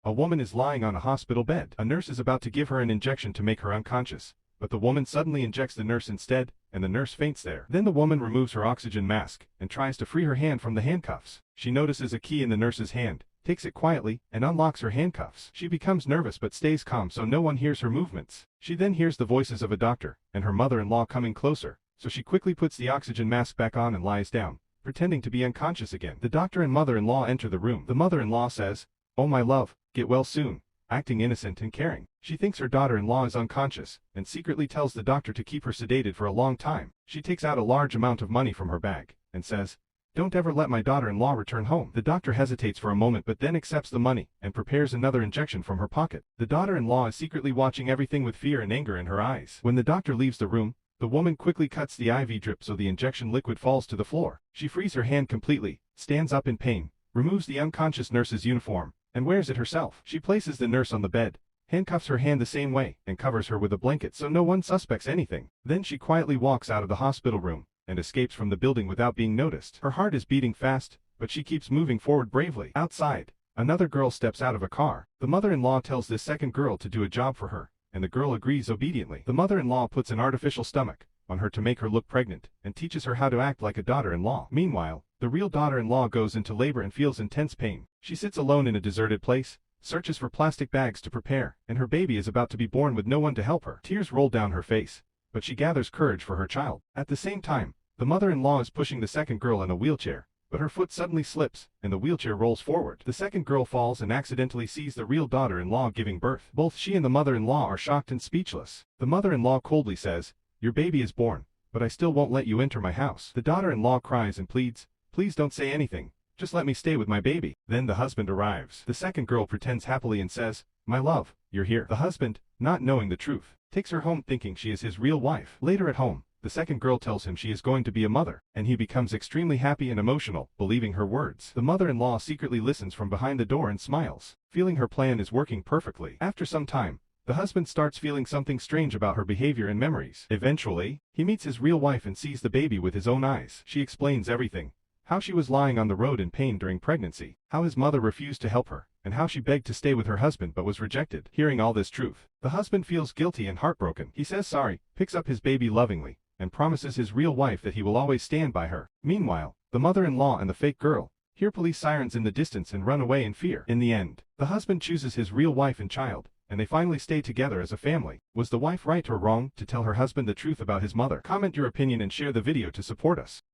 A woman is lying on a hospital bed. A nurse is about to give her an injection to make her unconscious, but the woman suddenly injects the nurse instead, and the nurse faints there. Then the woman removes her oxygen mask and tries to free her hand from the handcuffs. She notices a key in the nurse's hand, takes it quietly, and unlocks her handcuffs. She becomes nervous but stays calm so no one hears her movements. She then hears the voices of a doctor and her mother-in-law coming closer, so she quickly puts the oxygen mask back on and lies down, pretending to be unconscious again. The doctor and mother-in-law enter the room. The mother-in-law says, "Oh my love, get well soon," acting innocent and caring. She thinks her daughter-in-law is unconscious, and secretly tells the doctor to keep her sedated for a long time. She takes out a large amount of money from her bag, and says, "Don't ever let my daughter-in-law return home." The doctor hesitates for a moment but then accepts the money, and prepares another injection from her pocket. The daughter-in-law is secretly watching everything with fear and anger in her eyes. When the doctor leaves the room, the woman quickly cuts the IV drip so the injection liquid falls to the floor. She frees her hand completely, stands up in pain, removes the unconscious nurse's uniform, and wears it herself. She places the nurse on the bed, handcuffs her hand the same way, and covers her with a blanket so no one suspects anything. Then she quietly walks out of the hospital room and escapes from the building without being noticed. Her heart is beating fast, but she keeps moving forward bravely. Outside, another girl steps out of a car. The mother-in-law tells this second girl to do a job for her, and the girl agrees obediently. The mother-in-law puts an artificial stomach on her to make her look pregnant, and teaches her how to act like a daughter-in-law. Meanwhile, the real daughter-in-law goes into labor and feels intense pain. She sits alone in a deserted place, searches for plastic bags to prepare, and her baby is about to be born with no one to help her. Tears roll down her face, but she gathers courage for her child. At the same time, the mother-in-law is pushing the second girl in a wheelchair, but her foot suddenly slips, and the wheelchair rolls forward. The second girl falls and accidentally sees the real daughter-in-law giving birth. Both she and the mother-in-law are shocked and speechless. The mother-in-law coldly says, "Your baby is born, but I still won't let you enter my house." The daughter-in-law cries and pleads, "Please don't say anything, just let me stay with my baby." Then the husband arrives. The second girl pretends happily and says, "My love, you're here." The husband, not knowing the truth, takes her home thinking she is his real wife. Later at home, the second girl tells him she is going to be a mother, and he becomes extremely happy and emotional, believing her words. The mother-in-law secretly listens from behind the door and smiles, feeling her plan is working perfectly. After some time, the husband starts feeling something strange about her behavior and memories. Eventually, he meets his real wife and sees the baby with his own eyes. She explains everything. How she was lying on the road in pain during pregnancy, how his mother refused to help her, and how she begged to stay with her husband but was rejected. Hearing all this truth, the husband feels guilty and heartbroken. He says sorry, picks up his baby lovingly, and promises his real wife that he will always stand by her. Meanwhile, the mother-in-law and the fake girl hear police sirens in the distance and run away in fear. In the end, the husband chooses his real wife and child, and they finally stay together as a family. Was the wife right or wrong to tell her husband the truth about his mother? Comment your opinion and share the video to support us.